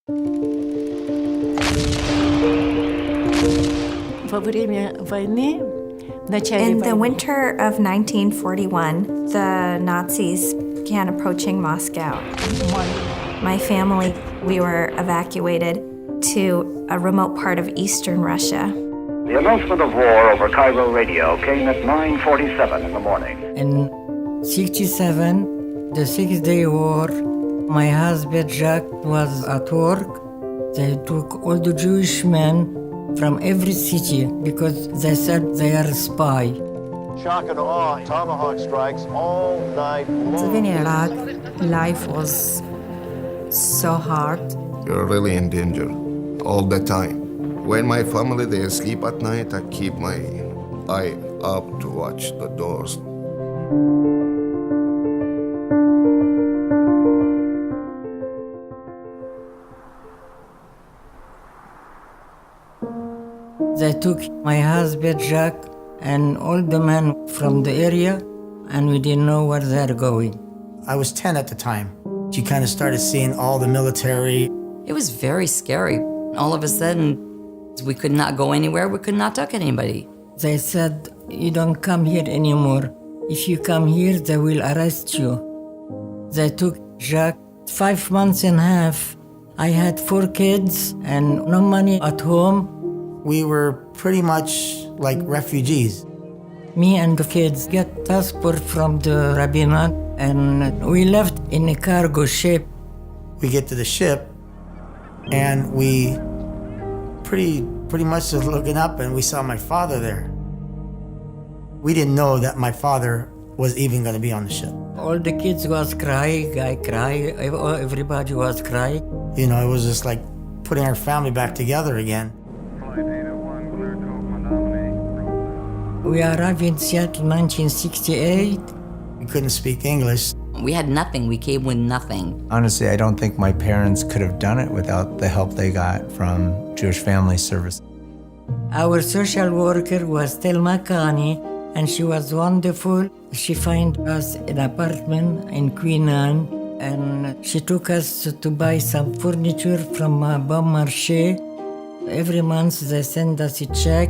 In the winter of 1941, the Nazis began approaching Moscow. My family, we were evacuated to a remote part of eastern Russia. The announcement of war over Cairo radio came at 9:47 in the morning. In 67, the Six-Day War, my husband Jack was at work. They took all the Jewish men from every city because they said they are spy. Shock and awe, tomahawk strikes all night long. In Iraq, life was so hard. You're really in danger all the time. When my family, they sleep at night, I keep my eye up to watch the doors. They took my husband Jack and all the men from the area, and we didn't know where they're going. I was 10 at the time. You kind of started seeing all the military. It was very scary. All of a sudden, we could not go anywhere. We could not talk to anybody. They said, you don't come here anymore. If you come here, they will arrest you. They took Jack 5 months and a half. I had 4 kids and no money at home. We were pretty much like refugees. Me and the kids got passport from the rabbinate and we left in a cargo ship. We get to the ship and we pretty much just looking up and we saw my father there. We didn't know that my father was even going to be on the ship. All the kids was crying, I cried, everybody was crying. You know, it was just like putting our family back together again. We arrived in Seattle in 1968. We couldn't speak English. We had nothing. We came with nothing. Honestly, I don't think my parents could have done it without the help they got from Jewish Family Service. Our social worker was Thelma Kani, and she was wonderful. She found us an apartment in Queen Anne, and she took us to buy some furniture from Bon Marché. Every month they send us a check.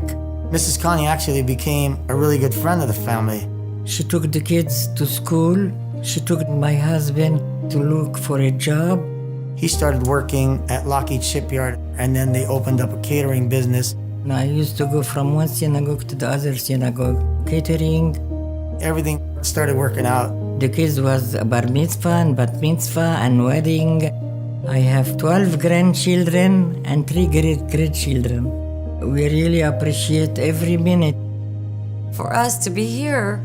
Mrs. Connie actually became a really good friend of the family. She took the kids to school. She took my husband to look for a job. He started working at Lockheed Shipyard, and then they opened up a catering business. And I used to go from one synagogue to the other synagogue, catering. Everything started working out. The kids was bar mitzvah and bat mitzvah and wedding. I have 12 grandchildren and 3 great-grandchildren. We really appreciate every minute. For us to be here,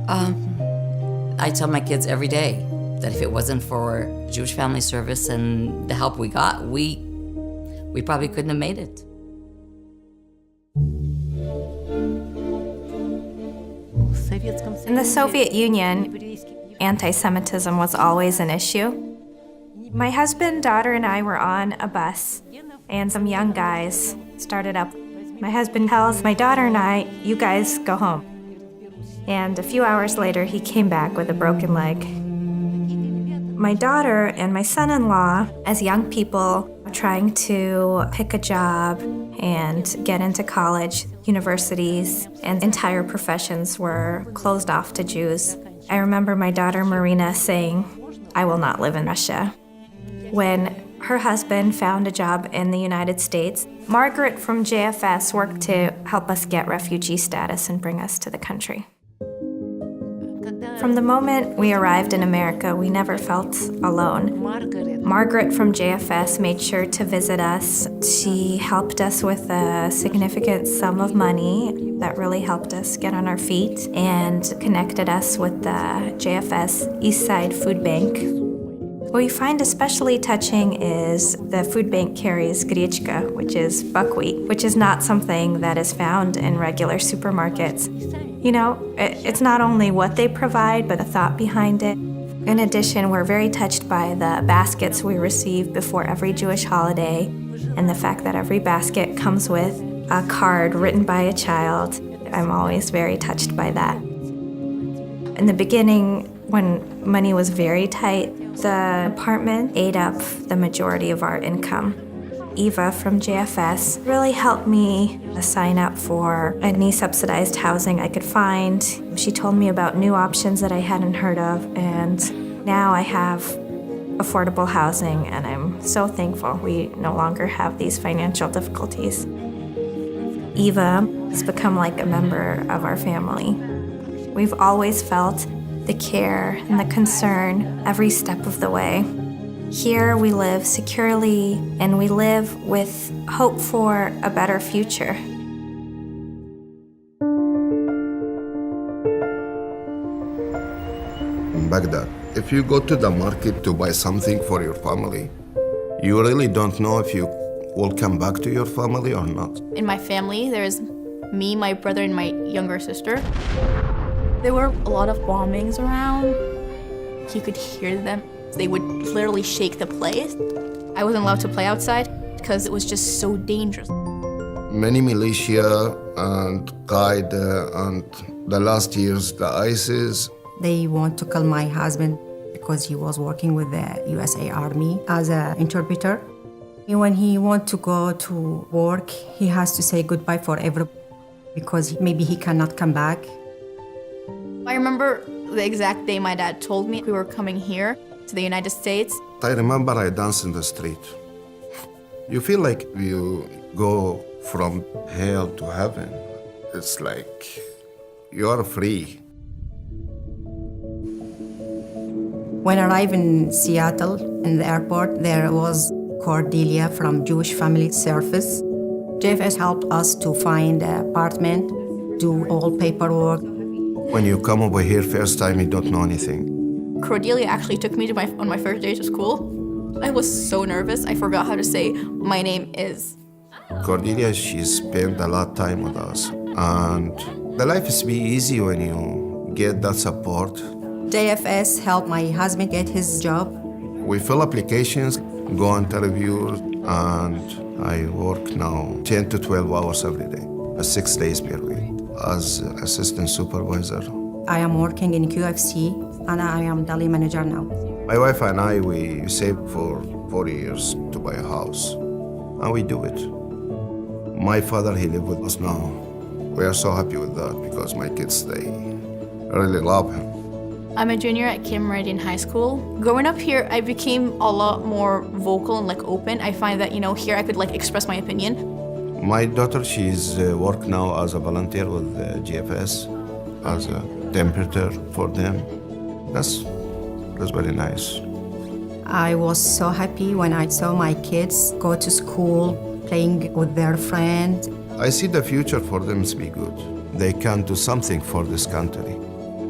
I tell my kids every day that if it wasn't for Jewish Family Service and the help we got, we probably couldn't have made it. In the Soviet Union, anti-Semitism was always an issue. My husband, daughter, and I were on a bus, and some young guys started up. My husband tells my daughter and I, "You guys go home." And a few hours later, he came back with a broken leg. My daughter and my son-in-law, as young people trying to pick a job and get into college, universities, and entire professions were closed off to Jews. I remember my daughter Marina saying, "I will not live in Russia." When her husband found a job in the United States, Margaret from JFS worked to help us get refugee status and bring us to the country. From the moment we arrived in America, we never felt alone. Margaret from JFS made sure to visit us. She helped us with a significant sum of money that really helped us get on our feet and connected us with the JFS East Side Food Bank. What we find especially touching is the food bank carries griechka, which is buckwheat, which is not something that is found in regular supermarkets. You know, it's not only what they provide, but the thought behind it. In addition, we're very touched by the baskets we receive before every Jewish holiday, and the fact that every basket comes with a card written by a child. I'm always very touched by that. In the beginning, when money was very tight, The apartment ate up the majority of our income. Eva from JFS really helped me sign up for any subsidized housing I could find. She told me about new options that I hadn't heard of, and now I have affordable housing, and I'm so thankful we no longer have these financial difficulties. Eva has become like a member of our family. We've always felt the care and the concern every step of the way. Here we live securely, and we live with hope for a better future. In Baghdad, if you go to the market to buy something for your family, you really don't know if you will come back to your family or not. In my family, there's me, my brother, and my younger sister. There were a lot of bombings around. You could hear them. They would literally shake the place. I wasn't allowed to play outside because it was just so dangerous. Many militia and Qaeda and the last years, the ISIS. They want to kill my husband because he was working with the USA Army as an interpreter. When he wants to go to work, he has to say goodbye for everybody because maybe he cannot come back. I remember the exact day my dad told me we were coming here to the United States. I remember I danced in the street. You feel like you go from hell to heaven. It's like you are free. When I arrived in Seattle, in the airport, there was Cordelia from Jewish Family Service. JFS helped us to find an apartment, do all paperwork. When you come over here first time, you don't know anything. Cordelia actually took me to on my first day to school. I was so nervous, I forgot how to say, my name is. Cordelia, she spent a lot of time with us. And the life is be easy when you get that support. JFS helped my husband get his job. We fill applications, go on interviews, and I work now 10 to 12 hours every day, 6 days per week as assistant supervisor. I am working in QFC, and I am deli manager now. My wife and I, we saved for 4 years to buy a house, and we do it. My father, he lives with us now. We are so happy with that because my kids, they really love him. I'm a junior at Kim Meridian High School. Growing up here, I became a lot more vocal and open. I find that, here I could express my opinion. My daughter, she's work now as a volunteer with GFS, as a interpreter for them. That's very nice. I was so happy when I saw my kids go to school, playing with their friends. I see the future for them to be good. They can do something for this country.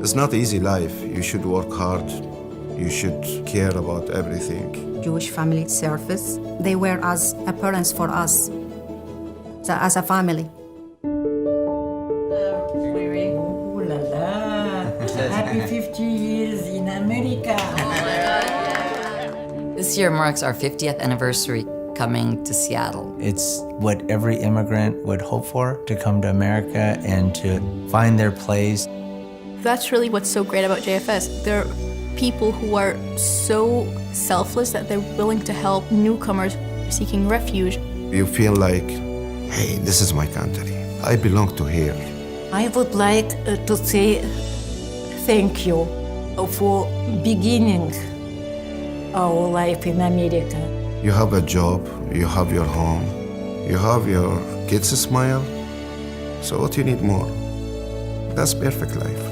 It's not easy life. You should work hard. You should care about everything. Jewish Family Service, they were as parents for us, as a family. Oh la la! Happy 50 years in America! This year marks our 50th anniversary coming to Seattle. It's what every immigrant would hope for, to come to America and to find their place. That's really what's so great about JFS. There are people who are so selfless that they're willing to help newcomers seeking refuge. You feel like, hey, this is my country. I belong to here. I would like to say thank you for beginning our life in America. You have a job, you have your home, you have your kids' smile. So what you need more? That's perfect life.